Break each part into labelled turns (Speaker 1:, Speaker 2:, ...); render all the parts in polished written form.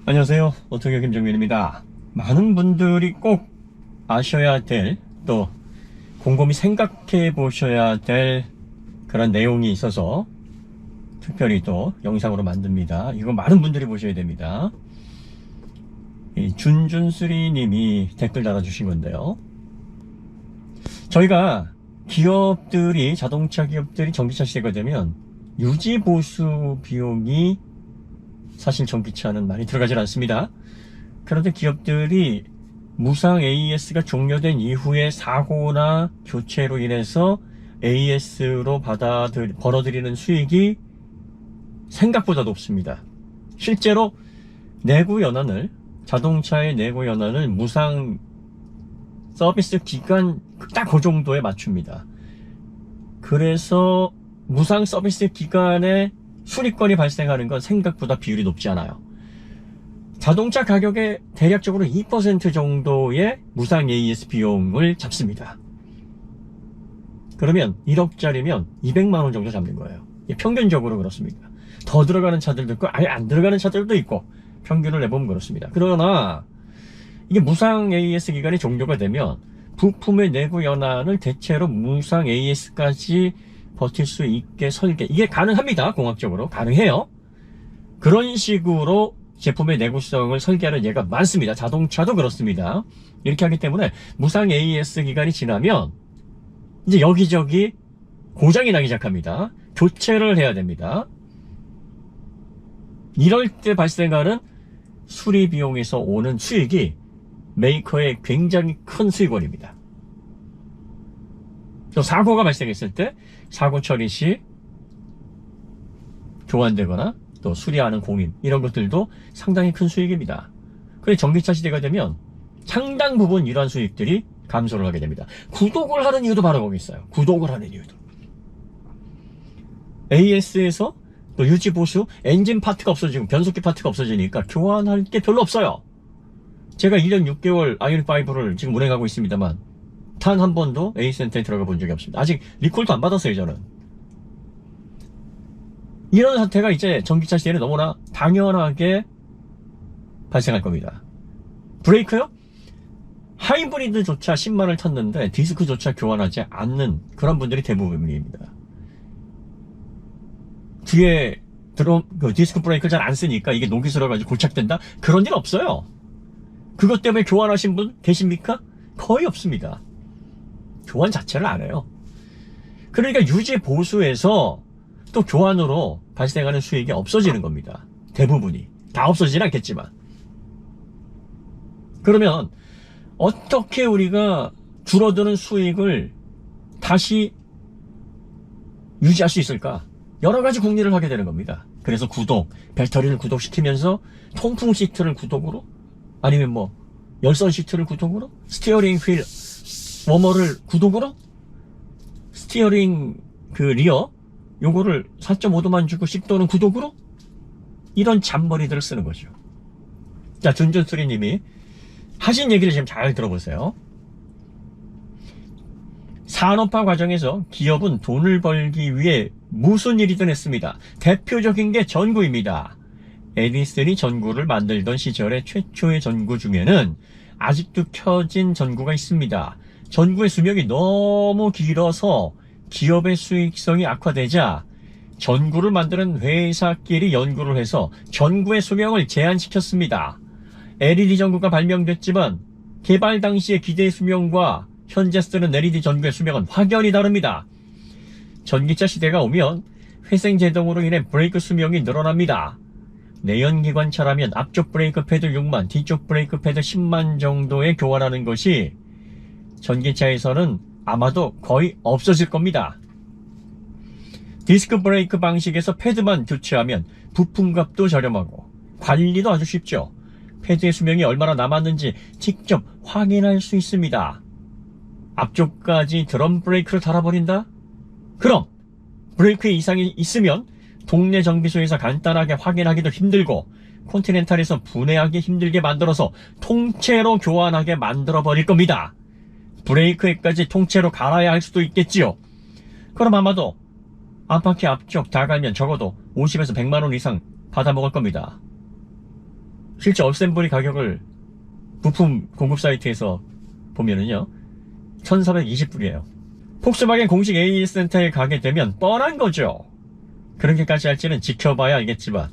Speaker 1: 안녕하세요. 오토교 김정민입니다. 많은 분들이 꼭 아셔야 될, 또 곰곰이 생각해 보셔야 될 그런 내용이 있어서 특별히 또 영상으로 만듭니다. 이거 많은 분들이 보셔야 됩니다. 준준쓰리님이 댓글 달아주신 건데요. 저희가 기업들이, 자동차 기업들이 전기차 시대가 되면 유지보수 비용이 사실 전기차는 많이 들어가질 않습니다. 그런데 기업들이 무상 AS가 종료된 이후에 사고나 교체로 인해서 AS로 벌어들이는 수익이 생각보다 높습니다. 실제로 내구연한을, 자동차의 내구연한을 무상 서비스 기간 딱 그 정도에 맞춥니다. 그래서 무상 서비스 기간에 수리건이 발생하는 건 생각보다 비율이 높지 않아요. 자동차 가격의 대략적으로 2% 정도의 무상 AS 비용을 잡습니다. 그러면 1억짜리면 200만원 정도 잡는 거예요. 평균적으로 그렇습니다. 더 들어가는 차들도 있고 아예 안 들어가는 차들도 있고 평균을 내보면 그렇습니다. 그러나 이게 무상 AS 기간이 종료가 되면 부품의 내구 연한을 대체로 무상 AS까지 버틸 수 있게 설계, 이게 가능합니다. 공학적으로 가능해요. 그런 식으로 제품의 내구성을 설계하는 예가 많습니다. 자동차도 그렇습니다. 이렇게 하기 때문에 무상 AS 기간이 지나면 이제 여기저기 고장이 나기 시작합니다. 교체를 해야 됩니다. 이럴 때 발생하는 수리 비용에서 오는 수익이 메이커의 굉장히 큰 수익원입니다. 또 사고가 발생했을 때 사고 처리 시 교환되거나 또 수리하는 공인, 이런 것들도 상당히 큰 수익입니다. 그래서 전기차 시대가 되면 상당 부분 이러한 수익들이 감소를 하게 됩니다. 구독을 하는 이유도 바로 거기 있어요. 구독을 하는 이유도. AS에서 또 유지보수, 엔진 파트가 없어지고 변속기 파트가 없어지니까 교환할 게 별로 없어요. 제가 1년 6개월 아이오닉5를 지금 운행하고 있습니다만 단 한 번도 A센터에 들어가 본 적이 없습니다. 아직 리콜도 안 받았어요, 저는. 이런 사태가 이제 전기차 시대에는 너무나 당연하게 발생할 겁니다. 브레이크요? 하이브리드조차 10만을 탔는데 디스크조차 교환하지 않는 그런 분들이 대부분입니다. 뒤에 디스크 브레이크를 잘 안 쓰니까 이게 녹이 슬어가지고 고착된다? 그런 일 없어요. 그것 때문에 교환하신 분 계십니까? 거의 없습니다. 교환 자체를 안 해요. 그러니까 유지 보수에서 또 교환으로 발생하는 수익이 없어지는 겁니다. 대부분이. 다 없어지진 않겠지만. 그러면 어떻게 우리가 줄어드는 수익을 다시 유지할 수 있을까? 여러 가지 궁리를 하게 되는 겁니다. 그래서 구독, 배터리를 구독시키면서 통풍 시트를 구독으로, 아니면 뭐 열선 시트를 구독으로, 스티어링 휠 워머를 구독으로, 스티어링 리어 요거를 4.5도만 주고 10도는 구독으로, 이런 잔머리들을 쓰는 거죠. 자, 준준쓰리님이 하신 얘기를 지금 잘 들어보세요. 산업화 과정에서 기업은 돈을 벌기 위해 무슨 일이든 했습니다. 대표적인 게 전구입니다. 에디슨이 전구를 만들던 시절의 최초의 전구 중에는 아직도 켜진 전구가 있습니다. 전구의 수명이 너무 길어서 기업의 수익성이 악화되자 전구를 만드는 회사끼리 연구를 해서 전구의 수명을 제한시켰습니다. LED 전구가 발명됐지만 개발 당시의 기대 수명과 현재 쓰는 LED 전구의 수명은 확연히 다릅니다. 전기차 시대가 오면 회생제동으로 인해 브레이크 수명이 늘어납니다. 내연기관차라면 앞쪽 브레이크 패드 6만, 뒤쪽 브레이크 패드 10만 정도에 교환하는 것이 전기차에서는 아마도 거의 없어질 겁니다. 디스크 브레이크 방식에서 패드만 교체하면 부품값도 저렴하고 관리도 아주 쉽죠. 패드의 수명이 얼마나 남았는지 직접 확인할 수 있습니다. 앞쪽까지 드럼 브레이크를 달아버린다? 그럼 브레이크에 이상이 있으면 동네 정비소에서 간단하게 확인하기도 힘들고 콘티넨탈에서 분해하기 힘들게 만들어서 통째로 교환하게 만들어버릴 겁니다. 브레이크에까지 통째로 갈아야 할 수도 있겠지요. 그럼 아마도 안팎의 앞쪽 다 갈면 적어도 50에서 100만원 이상 받아먹을 겁니다. 실제 어셈블리 가격을 부품 공급 사이트에서 보면은요, 1420불이에요. 폭스바겐 공식 AS 센터에 가게 되면 뻔한 거죠. 그렇게까지 할지는 지켜봐야 알겠지만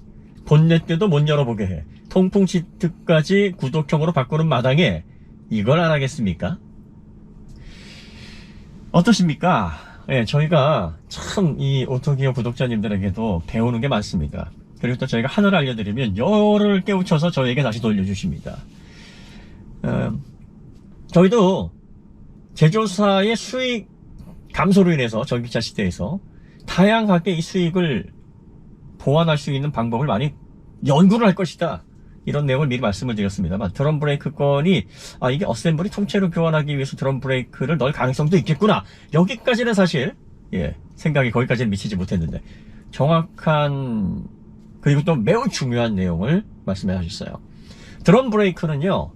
Speaker 1: 본넷도 못 열어보게 해 통풍 시트까지 구독형으로 바꾸는 마당에 이걸 안 하겠습니까? 어떠십니까? 예, 저희가 참 이 오토기어 구독자님들에게도 배우는 게 많습니다. 그리고 또 저희가 하나를 알려드리면 열을 깨우쳐서 저에게 다시 돌려주십니다. 저희도 제조사의 수익 감소로 인해서 전기차 시대에서 다양하게 이 수익을 보완할 수 있는 방법을 많이 연구를 할 것이다, 이런 내용을 미리 말씀을 드렸습니다만, 드럼 브레이크 건이 이게 어셈블리 통째로 교환하기 위해서 드럼 브레이크를 넣을 가능성도 있겠구나, 여기까지는 사실 생각이 거기까지는 미치지 못했는데, 정확한 그리고 또 매우 중요한 내용을 말씀해 주셨어요. 드럼 브레이크는요,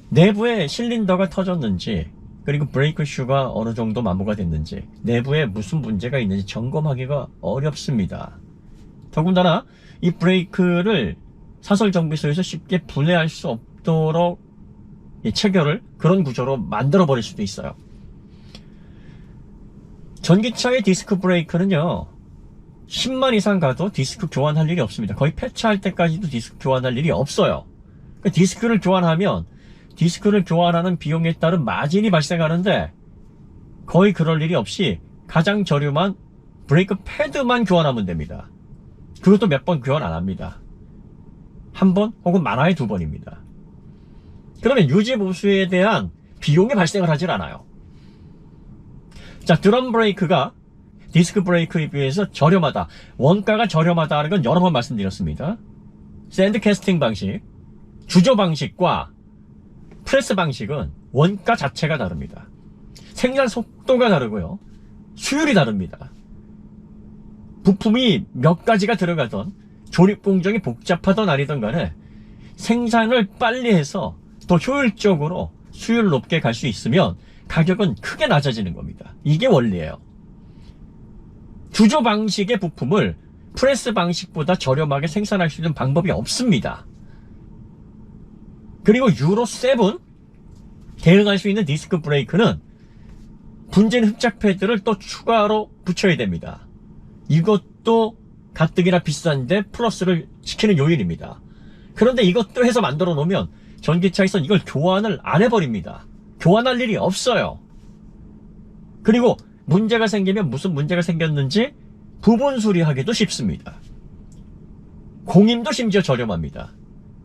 Speaker 1: 내부에 실린더가 터졌는지, 그리고 브레이크 슈가 어느 정도 마모가 됐는지, 내부에 무슨 문제가 있는지 점검하기가 어렵습니다. 더군다나 이 브레이크를 사설 정비소에서 쉽게 분해할 수 없도록 체결을 그런 구조로 만들어 버릴 수도 있어요. 전기차의 디스크 브레이크는요, 10만 이상 가도 디스크 교환할 일이 없습니다. 거의 폐차할 때까지도 디스크 교환할 일이 없어요. 디스크를 교환하면 디스크를 교환하는 비용에 따른 마진이 발생하는데, 거의 그럴 일이 없이 가장 저렴한 브레이크 패드만 교환하면 됩니다. 그것도 몇 번 교환 안 합니다. 한 번 혹은 많아야 2번입니다. 그러면 유지 보수에 대한 비용이 발생을 하질 않아요. 자, 드럼 브레이크가 디스크 브레이크에 비해서 저렴하다, 원가가 저렴하다는 건 여러 번 말씀드렸습니다. 샌드 캐스팅 방식, 주조 방식과 프레스 방식은 원가 자체가 다릅니다. 생산 속도가 다르고요, 수율이 다릅니다. 부품이 몇 가지가 들어가던, 조립 공정이 복잡하던 아니던 간에 생산을 빨리 해서 더 효율적으로 수율 높게 갈 수 있으면 가격은 크게 낮아지는 겁니다. 이게 원리예요. 주조 방식의 부품을 프레스 방식보다 저렴하게 생산할 수 있는 방법이 없습니다. 그리고 유로 7 대응할 수 있는 디스크 브레이크는 분진 흡착 패드를 또 추가로 붙여야 됩니다. 이것도 가뜩이나 비싼데 플러스를 시키는 요인입니다. 그런데 이것도 해서 만들어 놓으면 전기차에서 이걸 교환을 안 해버립니다. 교환할 일이 없어요. 그리고 문제가 생기면 무슨 문제가 생겼는지 부분 수리하기도 쉽습니다. 공임도 심지어 저렴합니다.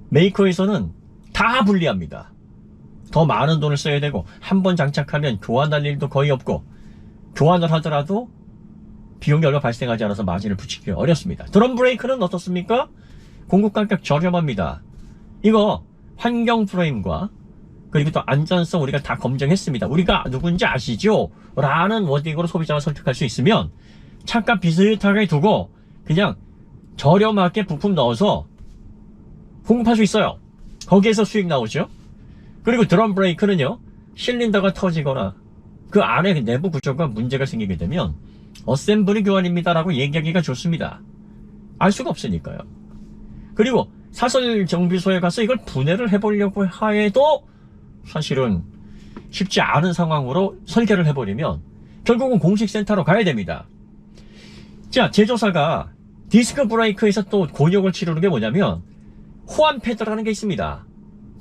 Speaker 1: 메이커에서는 다 불리합니다. 더 많은 돈을 써야 되고, 한 번 장착하면 교환할 일도 거의 없고, 교환을 하더라도 비용이 얼마 발생하지 않아서 마진을 붙이기 어렵습니다. 드럼 브레이크는 어떻습니까? 공급 가격 저렴합니다. 이거 환경 프레임과 그리고 또 안전성 우리가 다 검증했습니다. 우리가 누군지 아시죠? 라는 워딩으로 소비자가 설득할 수 있으면 차값 비슷하게 두고 그냥 저렴하게 부품 넣어서 공급할 수 있어요. 거기에서 수익 나오죠. 그리고 드럼 브레이크는요, 실린더가 터지거나 그 안에 내부 구조가 문제가 생기게 되면 어셈블리 교환입니다 라고 얘기하기가 좋습니다. 알 수가 없으니까요. 그리고 사설 정비소에 가서 이걸 분해를 해보려고 해도 사실은 쉽지 않은 상황으로 설계를 해버리면 결국은 공식 센터로 가야 됩니다. 자, 제조사가 디스크 브레이크에서 또 곤욕을 치르는 게 뭐냐면 호환 패드라는 게 있습니다.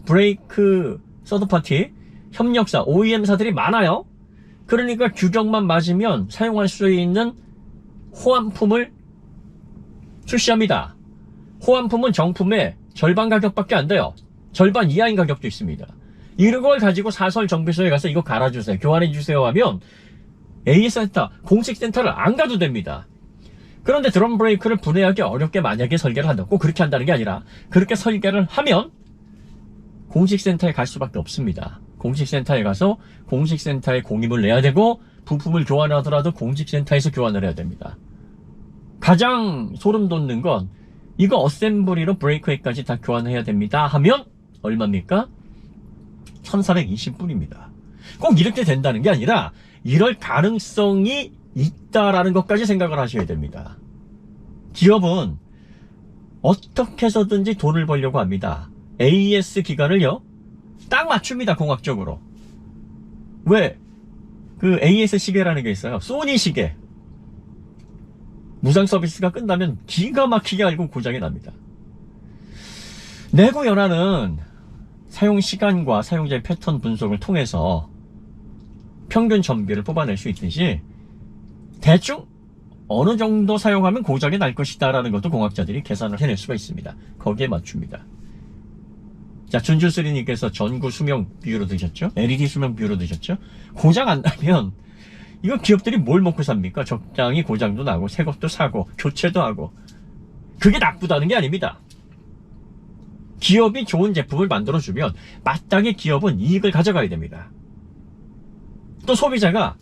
Speaker 1: 브레이크 서드파티 협력사 OEM사들이 많아요. 그러니까 규격만 맞으면 사용할 수 있는 호환품을 출시합니다. 호환품은 정품의 절반 가격밖에 안 돼요. 절반 이하인 가격도 있습니다. 이런 걸 가지고 사설 정비소에 가서 이거 갈아주세요, 교환해주세요 하면 AS 센터, 공식 센터를 안 가도 됩니다. 그런데 드럼 브레이크를 분해하기 어렵게 만약에 설계를 한다. 꼭 그렇게 한다는 게 아니라 그렇게 설계를 하면 공식 센터에 갈 수밖에 없습니다. 공식 센터에 가서 공식 센터에 공임을 내야 되고, 부품을 교환하더라도 공식 센터에서 교환을 해야 됩니다. 가장 소름 돋는 건 이거 어셈블리로 브레이크에까지 다 교환해야 됩니다 하면 얼마입니까? 1420불입니다. 꼭 이렇게 된다는 게 아니라 이럴 가능성이 있다라는 것까지 생각을 하셔야 됩니다. 기업은 어떻게 해서든지 돈을 벌려고 합니다. AES 기간을요 딱 맞춥니다. 공학적으로. 왜? 그 AES 시계라는 게 있어요. 소니 시계. 무상 서비스가 끝나면 기가 막히게 알고 고장이 납니다. 내부 연한은 사용 시간과 사용자의 패턴 분석을 통해서 평균 전비를 뽑아낼 수 있듯이 대충 어느 정도 사용하면 고장이 날 것이다 라는 것도 공학자들이 계산을 해낼 수가 있습니다. 거기에 맞춥니다. 자, 준준쓰리님께서 전구 수명 비율로 드셨죠? LED 수명 비율로 드셨죠? 고장 안 나면 이거 기업들이 뭘 먹고 삽니까? 적당히 고장도 나고 새 것도 사고 교체도 하고. 그게 나쁘다는 게 아닙니다. 기업이 좋은 제품을 만들어주면 마땅히 기업은 이익을 가져가야 됩니다. 또 소비자가,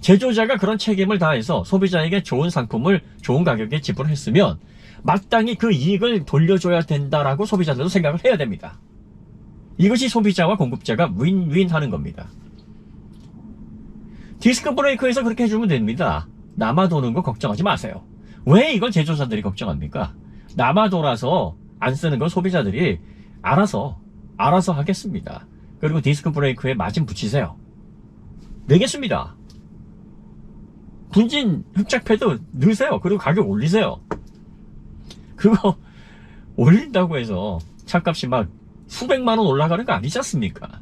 Speaker 1: 제조자가 그런 책임을 다해서 소비자에게 좋은 상품을 좋은 가격에 지불했으면 마땅히 그 이익을 돌려줘야 된다라고 소비자들도 생각을 해야 됩니다. 이것이 소비자와 공급자가 윈윈 하는 겁니다. 디스크 브레이크에서 그렇게 해주면 됩니다. 남아 도는 거 걱정하지 마세요. 왜 이걸 제조사들이 걱정합니까? 남아 돌아서 안 쓰는 건 소비자들이 알아서 하겠습니다. 그리고 디스크 브레이크에 마진 붙이세요. 내겠습니다. 분진 흡착 패드 넣으세요. 그리고 가격 올리세요. 그거 올린다고 해서 차값이 막 수백만 원 올라가는 거 아니지 않습니까?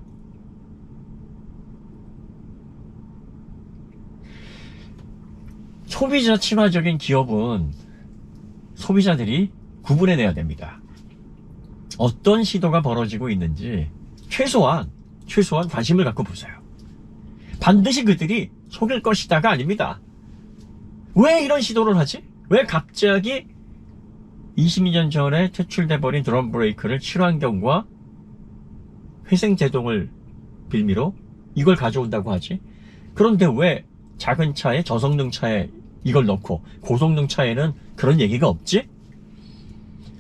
Speaker 1: 소비자 친화적인 기업은 소비자들이 구분해내야 됩니다. 어떤 시도가 벌어지고 있는지 최소한 관심을 갖고 보세요. 반드시 그들이 속일 것이다가 아닙니다. 왜 이런 시도를 하지? 왜 갑자기 22년 전에 퇴출돼버린 드럼 브레이크를 친환경과 회생제동을 빌미로 이걸 가져온다고 하지? 그런데 왜 작은 차에, 저성능 차에 이걸 넣고 고성능 차에는 그런 얘기가 없지?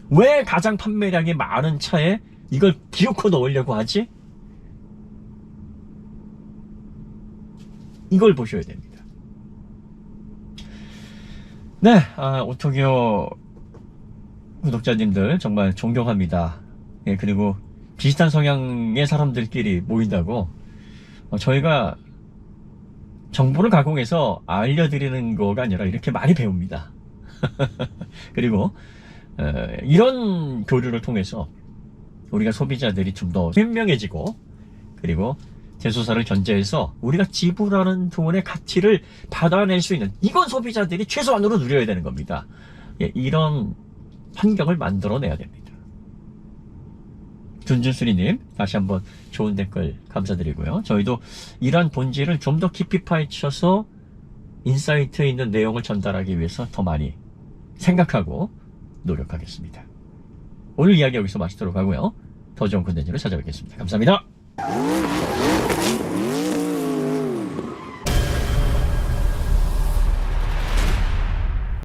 Speaker 1: 왜 가장 판매량이 많은 차에 이걸 기어코 넣으려고 하지? 이걸 보셔야 됩니다. 네, 오토기어 구독자님들 정말 존경합니다. 예, 그리고 비슷한 성향의 사람들끼리 모인다고 저희가 정보를 가공해서 알려드리는 거가 아니라 이렇게 많이 배웁니다. 그리고 이런 교류를 통해서 우리가 소비자들이 좀 더 현명해지고, 그리고 제조사를 견제해서 우리가 지불하는 돈의 가치를 받아낼 수 있는, 이건 소비자들이 최소한으로 누려야 되는 겁니다. 예, 이런 환경을 만들어내야 됩니다. 준준수리님 다시 한번 좋은 댓글 감사드리고요. 저희도 이러한 본질을 좀 더 깊이 파헤쳐서 인사이트에 있는 내용을 전달하기 위해서 더 많이 생각하고 노력하겠습니다. 오늘 이야기 여기서 마치도록 하고요. 더 좋은 콘텐츠로 찾아뵙겠습니다. 감사합니다.